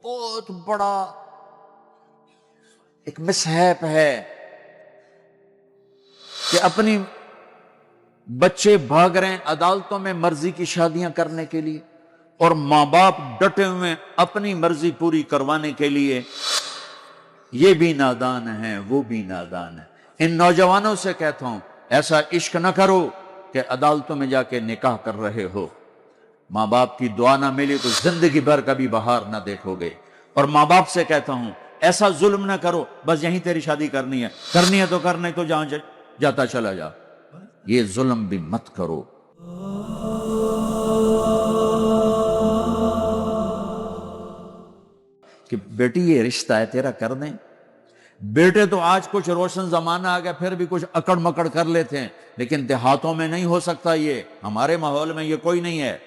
بہت بڑا ایک مسحیپ ہے کہ اپنی بچے بھاگ رہے ہیں عدالتوں میں مرضی کی شادیاں کرنے کے لیے، اور ماں باپ ڈٹے ہوئے اپنی مرضی پوری کروانے کے لیے۔ یہ بھی نادان ہے، وہ بھی نادان ہے۔ ان نوجوانوں سے کہتا ہوں ایسا عشق نہ کرو کہ عدالتوں میں جا کے نکاح کر رہے ہو، ماں باپ کی دعا نہ ملی تو زندگی بھر کبھی بہار نہ دیکھو گے۔ اور ماں باپ سے کہتا ہوں ایسا ظلم نہ کرو بس یہیں تیری شادی کرنی ہے تو کرنا، تو جہاں جاتا چلا جا، یہ ظلم بھی مت کرو۔ کہ بیٹی یہ رشتہ ہے تیرا کر دیں۔ بیٹے تو آج کچھ روشن زمانہ آ گیا پھر بھی کچھ اکڑ مکڑ کر لیتے ہیں، لیکن دیہاتوں میں نہیں ہو سکتا، یہ ہمارے ماحول میں یہ کوئی نہیں ہے۔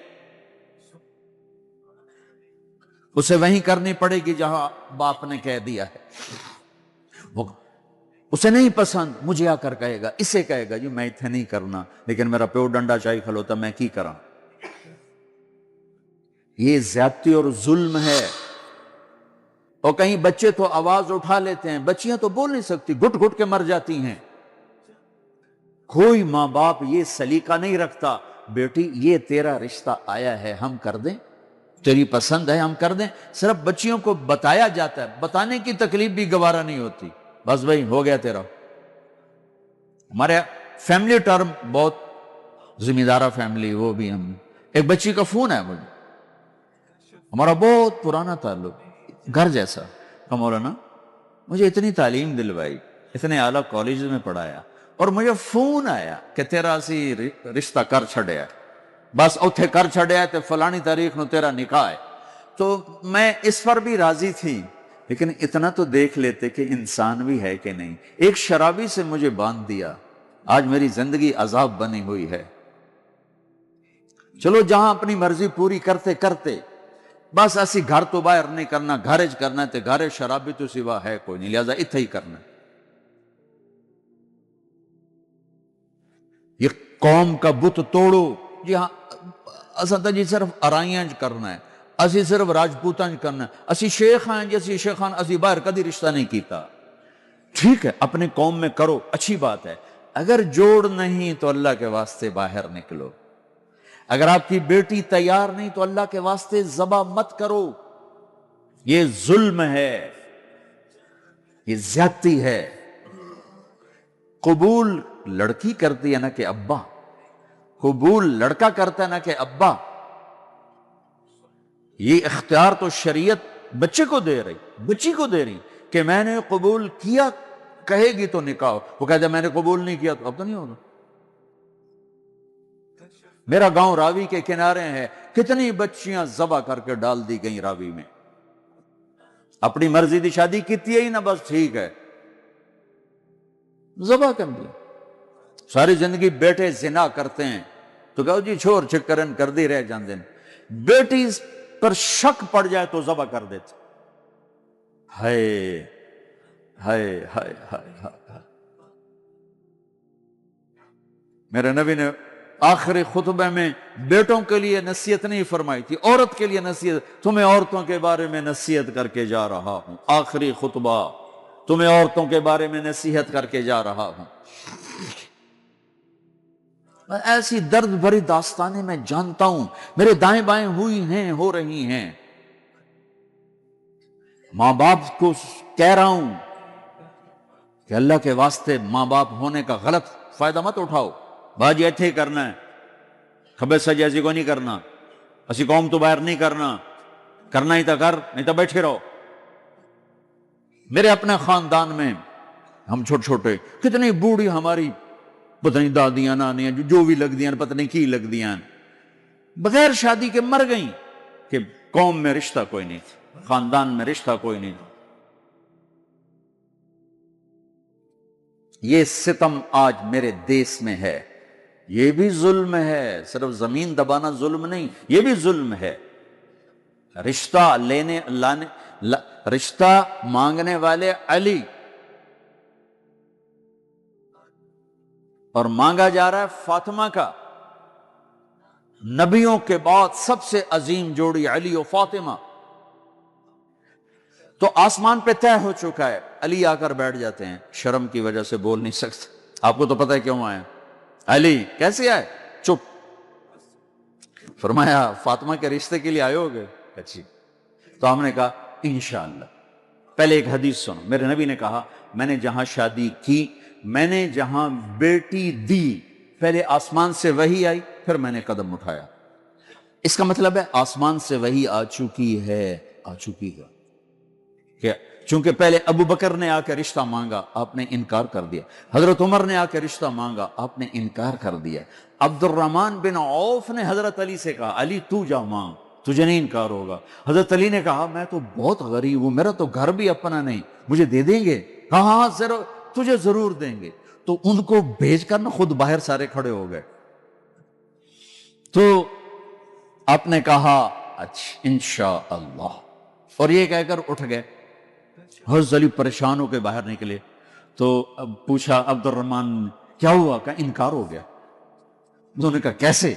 اسے وہیں کرنی پڑے گی جہاں باپ نے کہہ دیا ہے۔ وہ اسے نہیں پسند، مجھے آ کر کہے گا، اسے کہے گا جی میں اتنے نہیں کرنا، لیکن میرا پیو ڈنڈا چاہی کھلوتا میں کی کراں۔ یہ زیادتی اور ظلم ہے۔ اور کہیں بچے تو آواز اٹھا لیتے ہیں، بچیاں تو بول نہیں سکتی، گھٹ گھٹ کے مر جاتی ہیں۔ کوئی ماں باپ یہ سلیقہ نہیں رکھتا، بیٹی یہ تیرا رشتہ آیا ہے ہم کر دیں، تیری پسند ہے ہم کر دیں۔ صرف بچیوں کو بتایا جاتا ہے، بتانے کی تکلیف بھی گوارا نہیں ہوتی، بس بھائی ہو گیا تیرا۔ ہمارے فیملی ٹرم بہت ذمہ دارہ فیملی، وہ بھی ہم، ایک بچی کا فون ہے مجھے، ہمارا بہت پرانا تعلق، گھر جیسا، کہ مولانا مجھے اتنی تعلیم دلوائی، اتنے اعلیٰ کالج میں پڑھایا، اور مجھے فون آیا کہ تیرا اسی رشتہ کر چھڑیا، بس اتھے کر چھڑیا تے فلانی تاریخ نو تیرا نکاح ہے۔ تو میں اس پر بھی راضی تھی، لیکن اتنا تو دیکھ لیتے کہ انسان بھی ہے کہ نہیں۔ ایک شرابی سے مجھے باندھ دیا، آج میری زندگی عذاب بنی ہوئی ہے۔ چلو جہاں اپنی مرضی پوری کرتے کرتے، بس اسی گھر تو باہر نہیں کرنا، گھرج کرنا تے گھر شرابی تو سوا ہے کوئی نہیں، لہذا اتھے ہی کرنا۔ یہ قوم کا بت توڑو، جی ہاں اسا جی صرف ارائیاں کرنا ہے، اسی صرف راجپوتاں کرنا ہے، اسی شیخ ہیں جی، اسی شیخان اسی باہر کدی رشتہ نہیں کیتا۔ ٹھیک ہے اپنے قوم میں کرو، اچھی بات ہے، اگر جوڑ نہیں تو اللہ کے واسطے باہر نکلو۔ اگر آپ کی بیٹی تیار نہیں تو اللہ کے واسطے ذبح مت کرو، یہ ظلم ہے، یہ زیادتی ہے۔ قبول لڑکی کرتی ہے نا کہ ابا، قبول لڑکا کرتا ہے نا کہ ابا۔ یہ اختیار تو شریعت بچے کو دے رہی، بچی کو دے رہی کہ میں نے قبول کیا، کہے گی تو نکاح۔ وہ کہتے ہیں میں نے قبول نہیں کیا تو اب تو نہیں ہوگا۔ میرا گاؤں راوی کے کنارے ہے، کتنی بچیاں ذبح کر کے ڈال دی گئیں راوی میں، اپنی مرضی دی شادی کیتی ہے ہی نا، بس ٹھیک ہے ذبح کر دیا۔ ساری زندگی بیٹے زنا کرتے ہیں تو کہو جی چھوڑ چکرن کر دی رہ جاندے ہیں، بیٹی پر شک پڑ جائے تو ذبح کر دیتے۔ ہائے ہائے ہائے ہائے ہائے۔ میرے نبی نے آخری خطبے میں بیٹوں کے لیے نصیحت نہیں فرمائی تھی، عورت کے لیے نصیحت، تمہیں عورتوں کے بارے میں نصیحت کر کے جا رہا ہوں، آخری خطبہ تمہیں عورتوں کے بارے میں نصیحت کر کے جا رہا ہوں۔ ایسی درد بھری داستانیں میں جانتا ہوں، میرے دائیں بائیں ہوئی ہیں، ہو رہی ہیں۔ ماں باپ کو کہہ رہا ہوں کہ اللہ کے واسطے ماں باپ ہونے کا غلط فائدہ مت اٹھاؤ، باجی ایتھے ہی کرنا ہے، کھبے سجے ایسی کو نہیں کرنا، اسی قوم تو باہر نہیں کرنا، کرنا ہی تو کر نہیں تو بیٹھے رہو۔ میرے اپنے خاندان میں ہم چھوٹے چھوٹے کتنی بوڑھی ہماری پتہ نہیں دادیاں نانیاں جو بھی لگ دیاں، پتہ نہیں کی لگ دیاں، بغیر شادی کے مر گئیں کہ قوم میں رشتہ کوئی نہیں تھا، خاندان میں رشتہ کوئی نہیں تھا۔ یہ ستم آج میرے دیس میں ہے، یہ بھی ظلم ہے، صرف زمین دبانا ظلم نہیں، یہ بھی ظلم ہے۔ رشتہ رشتہ مانگنے والے علی، اور مانگا جا رہا ہے فاطمہ کا۔ نبیوں کے بعد سب سے عظیم جوڑی علی و فاطمہ، تو آسمان پہ طے ہو چکا ہے. علی آ کر بیٹھ جاتے ہیں, شرم کی وجہ سے بول نہیں سکتے. آپ کو تو پتہ ہے کیوں آئے. علی کیسے آئے؟ چپ. فرمایا فاطمہ کے رشتے کے لیے آئے ہوگے؟ اچھی. تو ہم نے کہا انشاءاللہ. پہلے ایک حدیث سنو. میرے نبی نے کہا میں نے جہاں شادی کی, میں نے جہاں بیٹی دی, پہلے آسمان سے وحی آئی, پھر میں نے قدم اٹھایا. اس کا مطلب ہے آسمان سے وحی آ چکی ہے, آ چکی ہے. کہ چونکہ پہلے ابو بکر نے آ کے رشتہ مانگا, آپ نے انکار کر دیا. حضرت عمر نے آ کے رشتہ مانگا, آپ نے انکار کر دیا. عبد الرحمن بن عوف نے حضرت علی سے کہا علی تو جا مانگ, تجھے نہیں انکار ہوگا. حضرت علی نے کہا میں تو بہت غریب ہوں, میرا تو گھر بھی اپنا نہیں, مجھے دے دیں گے؟ کہا ہاں ضرور, تجھے ضرور دیں گے. تو ان کو بھیج کر نا خود باہر سارے کھڑے ہو گئے. تو آپ نے کہا اچھا انشاءاللہ, اور یہ کہہ کر اٹھ گئے. حضرت علی پریشان ہو کے باہر نکلے. تو اب پوچھا عبد الرحمن کیا ہوا؟ کہ انکار ہو گیا. انہوں نے کہا کیسے؟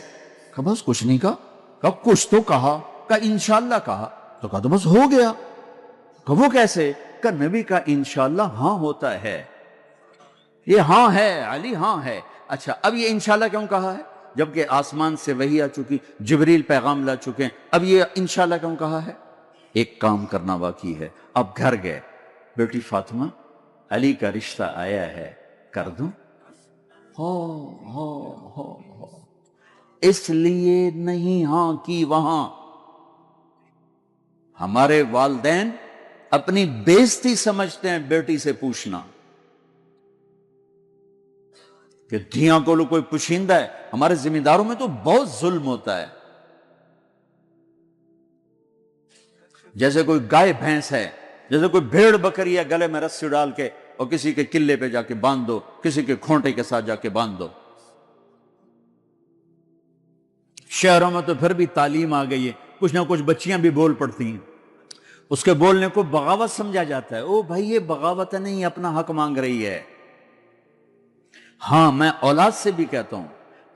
کہا بس کچھ نہیں کہا. کہا کچھ تو کہا. کہا انشاءاللہ کہا. تو کہا تو بس ہو گیا. کہا وہ کیسے؟ کہا نبی کا انشاءاللہ ہاں ہوتا ہے. یہ ہاں ہے علی, ہاں ہے. اچھا اب یہ انشاءاللہ کیوں کہا ہے جبکہ آسمان سے وحی آ چکی, جبریل پیغام لا چکے ہیں, اب یہ انشاءاللہ کیوں کہا ہے؟ ایک کام کرنا باقی ہے. اب گھر گئے, بیٹی فاطمہ علی کا رشتہ آیا ہے, کر دوں؟ ہو ہو ہو ہو. اس لیے نہیں ہاں کی وہاں. ہمارے والدین اپنی بےزتی سمجھتے ہیں بیٹی سے پوچھنا کہ دھیاں کو لو کوئی پوشیندہ ہے. ہمارے ذمہ داروں میں تو بہت ظلم ہوتا ہے. جیسے کوئی گائے بھینس ہے, جیسے کوئی بھیڑ بکری ہے, گلے میں رسی ڈال کے اور کسی کے قلعے پہ جا کے باندھ دو, کسی کے کھونٹے کے ساتھ جا کے باندھ دو. شہروں میں تو پھر بھی تعلیم آ گئی ہے, کچھ نہ کچھ بچیاں بھی بول پڑتی ہیں, اس کے بولنے کو بغاوت سمجھا جاتا ہے. او بھائی یہ بغاوت نہیں, اپنا حق مانگ رہی ہے. ہاں میں اولاد سے بھی کہتا ہوں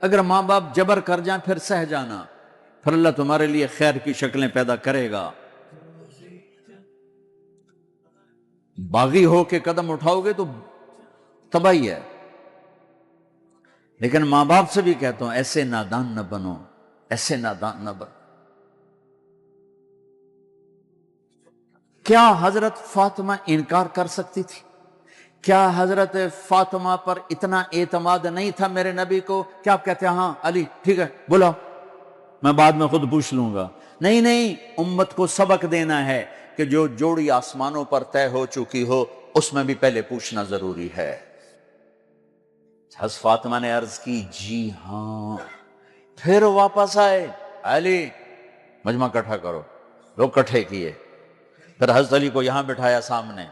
اگر ماں باپ جبر کر جائیں پھر سہ جانا, پھر اللہ تمہارے لیے خیر کی شکلیں پیدا کرے گا. باغی ہو کے قدم اٹھاؤ گے تو تباہی ہے. لیکن ماں باپ سے بھی کہتا ہوں ایسے نادان نہ بنو, ایسے نادان نہ بنو. کیا حضرت فاطمہ انکار کر سکتی تھی؟ کیا حضرت فاطمہ پر اتنا اعتماد نہیں تھا میرے نبی کو؟ کیا آپ کہتے ہیں ہاں علی ٹھیک ہے بولا, میں بعد میں خود پوچھ لوں گا؟ نہیں نہیں, امت کو سبق دینا ہے کہ جو جوڑی آسمانوں پر طے ہو چکی ہو اس میں بھی پہلے پوچھنا ضروری ہے. حضرت فاطمہ نے عرض کی جی ہاں. پھر واپس آئے, علی مجمع کٹھا کرو. لوگ کٹھے کیے, پھر حضرت علی کو یہاں بٹھایا سامنے,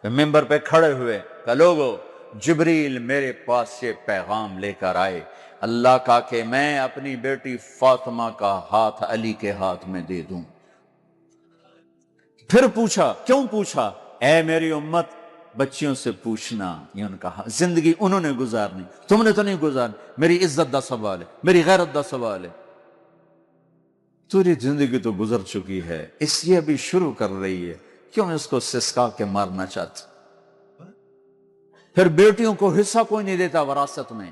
پھر ممبر پہ کھڑے ہوئے کہ لوگو جبریل میرے پاس سے پیغام لے کر آئے اللہ کا کہ میں اپنی بیٹی فاطمہ کا ہاتھ علی کے ہاتھ میں دے دوں. پھر پوچھا, کیوں پوچھا؟ اے میری امت بچیوں سے پوچھنا, یہ ان کا زندگی انہوں نے گزارنی, تم نے تو نہیں گزارنی. میری عزت دا سوال ہے, میری غیرت دا سوال ہے. تیری زندگی تو گزر چکی ہے, اس لیے ابھی شروع کر رہی ہے, کیوں اس کو سسکا کے مارنا چاہتی؟ پھر بیٹیوں کو حصہ کوئی نہیں دیتا وراثت میں.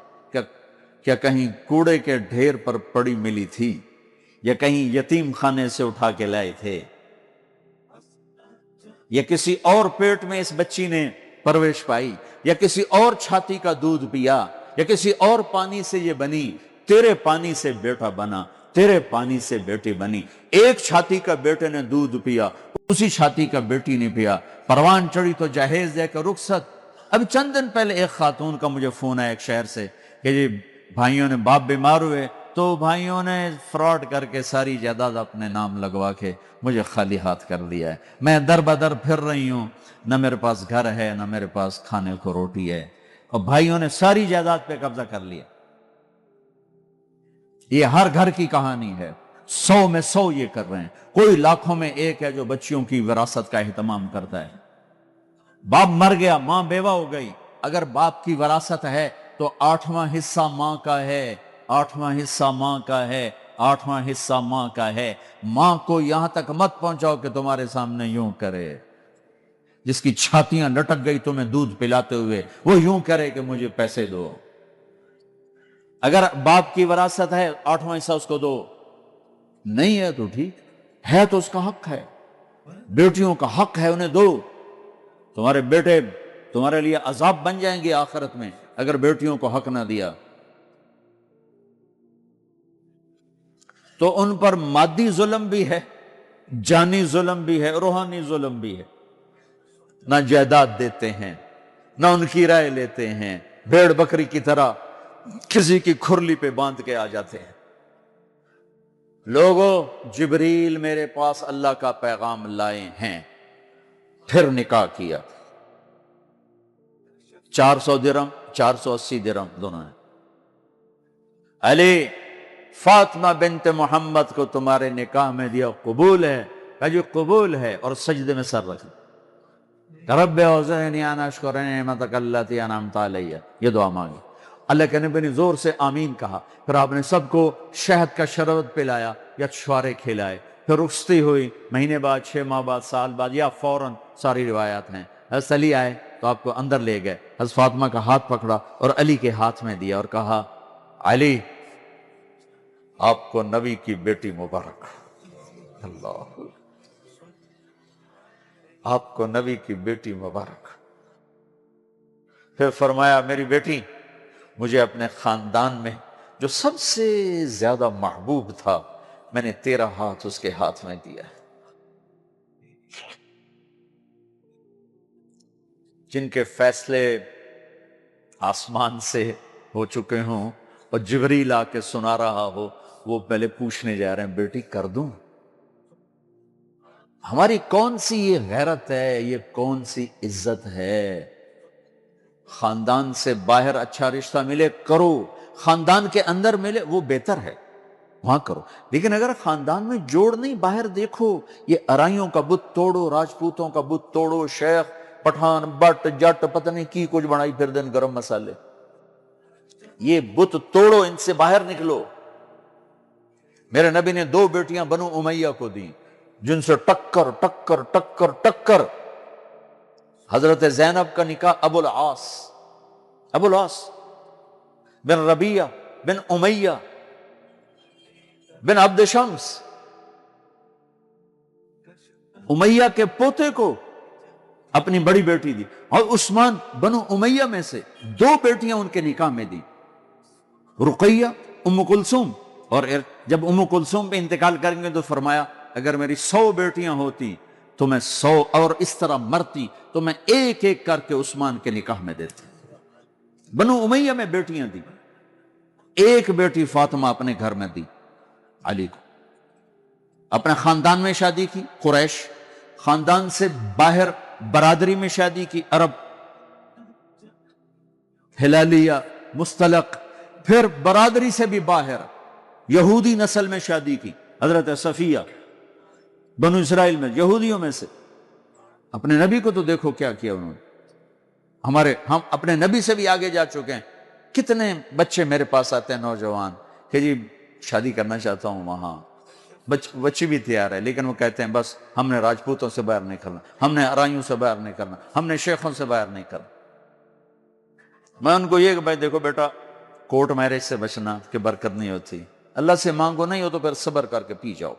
کیا کہیں کوڑے کے ڈھیر پر پڑی ملی تھی, یا کہیں یتیم خانے سے اٹھا کے لائے تھے, یا کسی اور پیٹ میں اس بچی نے پرورش پائی, یا کسی اور چھاتی کا دودھ پیا, یا کسی اور پانی سے یہ بنی؟ تیرے پانی سے بیٹا بنا, تیرے پانی سے بیٹی بنی. ایک چھاتی کا بیٹے نے دودھ پیا, اسی چھاتی کا بیٹی نے پیا. پروان چڑھی تو جہیز دے کر رخصت. اب چند دن پہلے ایک خاتون کا مجھے فون آیا ایک شہر سے کہ جی بھائیوں نے باپ بیمار ہوئے تو بھائیوں نے فراڈ کر کے ساری جائیداد اپنے نام لگوا کے مجھے خالی ہاتھ کر دیا ہے. میں در بدر پھر رہی ہوں, نہ میرے پاس گھر ہے نہ میرے پاس کھانے کو روٹی ہے, اور بھائیوں نے ساری جائیداد پہ قبضہ کر لیا. یہ ہر گھر کی کہانی ہے, 100 میں 100 یہ کر رہے ہیں. کوئی لاکھوں میں ایک ہے جو بچیوں کی وراثت کا اہتمام کرتا ہے. باپ مر گیا, ماں بیوہ ہو گئی, اگر باپ کی وراثت ہے تو 8واں حصہ ماں کا ہے, 8واں حصہ ماں کا ہے, 8واں حصہ ماں کا ہے. ماں کو یہاں تک مت پہنچاؤ کہ تمہارے سامنے یوں کرے. جس کی چھاتیاں لٹک گئی تمہیں دودھ پلاتے ہوئے، وہ یوں کرے کہ مجھے پیسے دو۔ اگر باپ کی وراثت ہے 8واں حصہ اس کو دو، نہیں ہے تو ٹھیک ہے، تو اس کا حق ہے، بیٹیوں کا حق ہے، انہیں دو۔ تمہارے بیٹے تمہارے لیے عذاب بن جائیں گے آخرت میں اگر بیٹیوں کو حق نہ دیا۔ تو ان پر مادی ظلم بھی ہے، جانی ظلم بھی ہے، روحانی ظلم بھی ہے۔ نہ جائیداد دیتے ہیں، نہ ان کی رائے لیتے ہیں، بھیڑ بکری کی طرح کسی کی کھرلی پہ باندھ کے آ جاتے ہیں۔ لوگوں، جبریل میرے پاس اللہ کا پیغام لائے ہیں، پھر نکاح کیا۔ 400 درہم، 480 درہم دونوں ہیں۔ علی، فاطمہ بنت محمد کو تمہارے نکاح میں دیا، قبول ہے؟ کہا جی قبول ہے، اور سجدے میں سر رکھ رب اوزعنی ان اشکر نعمتک التی انعمت علی، یہ دعا مانگی۔ اللہ کے نبی نے زور سے آمین کہا، پھر آپ نے سب کو شہد کا شربت پلایا یا چھوارے کھلائے، پھر رخصتی ہوئی، مہینے بعد، 6 ماہ بعد، سال بعد، یا فوراً، ساری روایات ہیں۔ حضرت علی آئے تو آپ کو اندر لے گئے، حضرت فاطمہ کا ہاتھ پکڑا اور علی کے ہاتھ میں دیا اور کہا، علی، آپ کو نبی کی بیٹی مبارک۔ اللہ، آپ کو نبی کی بیٹی مبارک۔ پھر فرمایا، میری بیٹی، مجھے اپنے خاندان میں جو سب سے زیادہ محبوب تھا، میں نے تیرا ہاتھ اس کے ہاتھ میں دیا ہے۔ جن کے فیصلے آسمان سے ہو چکے ہوں اور جبریل آ کے سنا رہا ہو، وہ پہلے پوچھنے جا رہے ہیں، بیٹی کر دوں؟ ہماری کون سی یہ غیرت ہے، یہ کون سی عزت ہے؟ خاندان سے باہر اچھا رشتہ ملے کرو، خاندان کے اندر ملے وہ بہتر ہے، وہاں کرو۔ لیکن اگر خاندان میں جوڑ نہیں، باہر دیکھو، یہ ارائیوں کا بت توڑو، راجپوتوں کا بت توڑو، شیخ پٹھان بٹ جٹ پتہ نہیں کی کچھ بنائی پھر دن گرم مسالے، یہ بت توڑو، ان سے باہر نکلو۔ میرے نبی نے 2 بیٹیاں بنو امیہ کو دیں، جن سے ٹکر ٹکر ٹکر ٹکر۔ حضرت زینب کا نکاح ابو العاص بن ربیہ بن امیہ بن عبد شمس، امیہ کے پوتے کو اپنی بڑی بیٹی دی، اور عثمان بنو امیہ میں سے 2 بیٹیاں ان کے نکاح میں دی، رقیہ، ام کلثوم۔ اور جب ام کلثوم پہ انتقال کریں گے تو فرمایا، اگر میری 100 بیٹیاں ہوتی تو میں 100 اور اس طرح مرتی تو میں ایک ایک کر کے عثمان کے نکاح میں دیتی۔ بنو امیہ میں بیٹیاں دی، ایک بیٹی فاطمہ اپنے گھر میں دی علی کو، اپنے خاندان میں شادی کی قریش، خاندان سے باہر برادری میں شادی کی عرب، ہلالیہ، مستلق، پھر برادری سے بھی باہر یہودی نسل میں شادی کی، حضرت صفیہ بنو اسرائیل میں، یہودیوں میں سے۔ اپنے نبی کو تو دیکھو کیا کیا انہوں نے۔ ہم اپنے نبی سے بھی آگے جا چکے ہیں۔ کتنے بچے میرے پاس آتے ہیں نوجوان کہ جی شادی کرنا چاہتا ہوں، وہاں بچی بھی تیار ہے، لیکن وہ کہتے ہیں بس ہم نے راجپوتوں سے باہر نہیں کرنا، ہم نے ارائیوں سے باہر نہیں کرنا، ہم نے شیخوں سے باہر نہیں کرنا۔ میں ان کو یہ کہ بھائی دیکھو بیٹا، کورٹ میرج سے بچنا کہ برکت نہیں ہوتی، اللہ سے مانگو، نہیں ہو تو پھر صبر کر کے پی جاؤ۔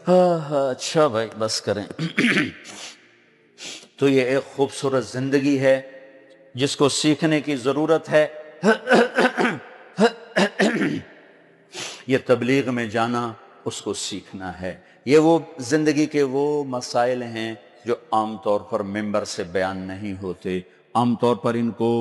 اچھا بھائی بس کریں۔ تو یہ ایک خوبصورت زندگی ہے جس کو سیکھنے کی ضرورت ہے۔ یہ تبلیغ میں جانا، اس کو سیکھنا ہے۔ یہ وہ زندگی کے وہ مسائل ہیں جو عام طور پر ممبر سے بیان نہیں ہوتے، عام طور پر ان کو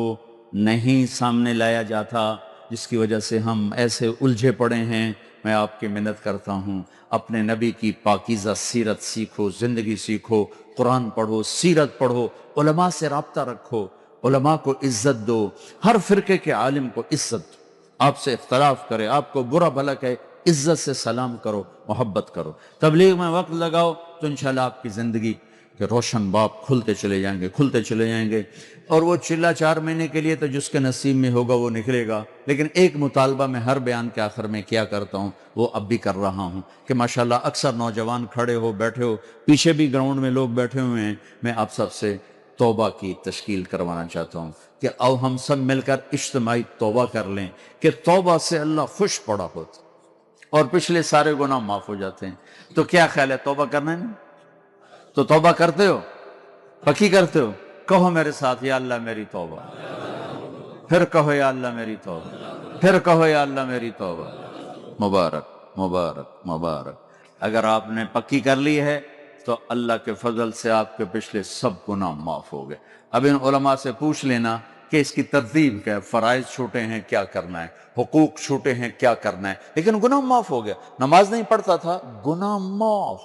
نہیں سامنے لایا جاتا، جس کی وجہ سے ہم ایسے الجھے پڑے ہیں۔ میں آپ کی منت کرتا ہوں، اپنے نبی کی پاکیزہ سیرت سیکھو، زندگی سیکھو، قرآن پڑھو، سیرت پڑھو، علماء سے رابطہ رکھو، علماء کو عزت دو، ہر فرقے کے عالم کو عزت دو، آپ سے اختلاف کرے، آپ کو برا بھلا کہے، عزت سے سلام کرو، محبت کرو، تبلیغ میں وقت لگاؤ تو انشاءاللہ آپ کی زندگی کہ روشن باپ کھلتے چلے جائیں گے، کھلتے چلے جائیں گے، اور وہ چلا 4 مہینے کے لیے تو جس کے نصیب میں ہوگا وہ نکلے گا۔ لیکن ایک مطالبہ میں ہر بیان کے آخر میں کیا کرتا ہوں، وہ اب بھی کر رہا ہوں کہ ماشاءاللہ اکثر نوجوان کھڑے ہو بیٹھے ہو، پیچھے بھی گراؤنڈ میں لوگ بیٹھے ہوئے ہیں، میں آپ سب سے توبہ کی تشکیل کروانا چاہتا ہوں کہ آؤ ہم سب مل کر اجتماعی توبہ کر لیں کہ توبہ سے اللہ خوش پڑا ہوتا اور پچھلے سارے گناہ معاف ہو جاتے ہیں۔ تو کیا خیال ہے، توبہ کرنا ہے نا؟ تو توبہ کرتے ہو، پکی کرتے ہو؟ کہو میرے ساتھ، یا اللہ میری توبہ، پھر کہو یا اللہ میری توبہ، پھر کہو یا اللہ میری توبہ۔ مبارک مبارک مبارک۔ اگر آپ نے پکی کر لی ہے تو اللہ کے فضل سے آپ کے پچھلے سب گناہ معاف ہو گئے۔ اب ان علماء سے پوچھ لینا کہ اس کی ترتیب کیا ہے، فرائض چھوٹے ہیں کیا کرنا ہے، حقوق چھوٹے ہیں کیا کرنا ہے، لیکن گناہ معاف ہو گیا۔ نماز نہیں پڑھتا تھا، گناہ معاف۔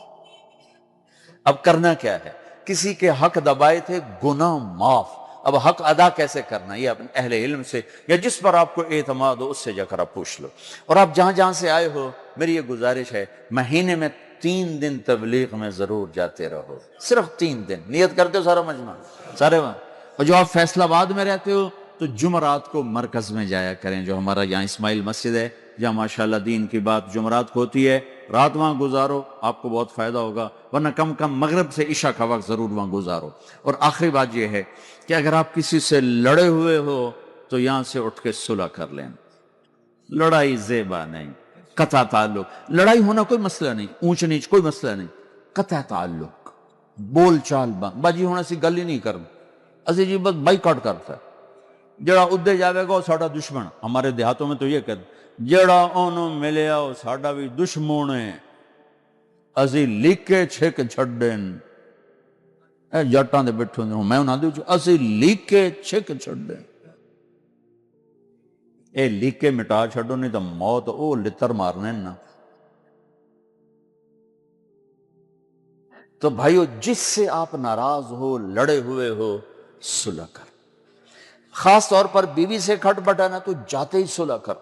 اب کرنا کیا ہے، کسی کے حق دبائے تھے، گناہ معاف۔ اب حق ادا کیسے کرنا، یہ اپنے اہل علم سے یا جس پر آپ کو اعتماد ہو اس سے جا کر آپ پوچھ لو۔ اور آپ جہاں جہاں سے آئے ہو، میری یہ گزارش ہے، مہینے میں 3 دن تبلیغ میں ضرور جاتے رہو، صرف 3 دن۔ نیت کرتے ہو سارا مجمع سارے وہاں، اور جو آپ فیصل آباد میں رہتے ہو تو جمعرات کو مرکز میں جایا کریں، جو ہمارا یہاں اسماعیل مسجد ہے جہاں ماشاءاللہ دین کی بات جمعرات کو ہوتی ہے، رات وہاں گزارو، آپ کو بہت فائدہ ہوگا، ورنہ کم کم مغرب سے عشاء کا وقت ضرور وہاں گزارو۔ اور آخری بات یہ ہے کہ اگر آپ کسی سے لڑے ہوئے ہو تو یہاں سے اٹھ کے صلح کر لیں۔ لڑائی زیبا نہیں، قطع تعلق۔ لڑائی ہونا کوئی مسئلہ نہیں، اونچ نیچ کوئی مسئلہ نہیں، قطع تعلق، بول چال بند، باجی ہونا سی گل ہی نہیں کرنا، اسی جی بس بائیکاٹ کرتا ہے۔ جڑا ادھے جاوے گا وہ ساڈا دشمن، ہمارے دیہاتوں میں تو یہ کہتے جڑا انہوں ملیا وہ ساڈا بھی دشمن ہے، اسی لیکے چھک چھڑن۔ اے جٹاں دے بیٹھے ہوں میں انہاں دے اسی لیکے چھک چھڑن۔ اے لیکے مٹا چھڑو نہیں تو موت او لتر مارنے نا۔ تو بھائیو جس سے آپ ناراض ہو، لڑے ہوئے ہو، صلح کر۔ خاص طور پر بیوی سے کھٹ بٹانا تو جاتے ہی صلح کر،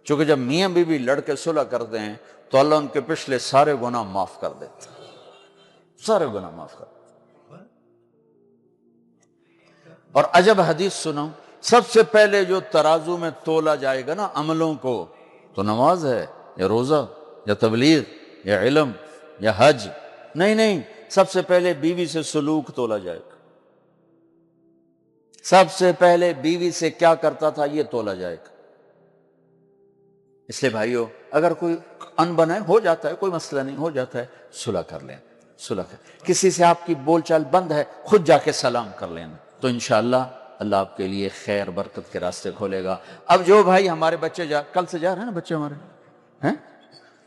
چونکہ جب میاں بیوی لڑ کے صلح کرتے ہیں تو اللہ ان کے پچھلے سارے گناہ معاف کر دیتے ہیں، سارے گناہ معاف کر دیتے ہیں۔ اور عجب حدیث سنو، سب سے پہلے جو ترازو میں تولا جائے گا نا عملوں کو، تو نماز ہے یا روزہ یا تبلیغ یا علم یا حج؟ نہیں، سب سے پہلے بیوی سے سلوک تولا جائے گا، سب سے پہلے بیوی سے کیا کرتا تھا یہ تولا جائے گا۔ اس لیے بھائیو اگر کوئی ان بنا ہو جاتا ہے، کوئی مسئلہ نہیں، ہو جاتا ہے، صلح کر لیں، صلح کر۔ کسی سے آپ کی بول چال بند ہے، خود جا کے سلام کر لینا، تو انشاءاللہ اللہ آپ کے لیے خیر برکت کے راستے کھولے گا۔ اب جو بھائی ہمارے بچے کل سے جا رہے ہیں نا بچے ہمارے ہیں،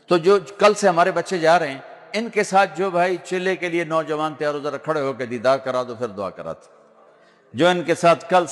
تو جو کل سے ہمارے بچے جا رہے ہیں، ان کے ساتھ جو بھائی چلے کے لیے نوجوان تیار ہو، ذرا کھڑے ہو کے دیدار کرا دو، پھر دعا کرا دو۔ جو ان کے ساتھ کل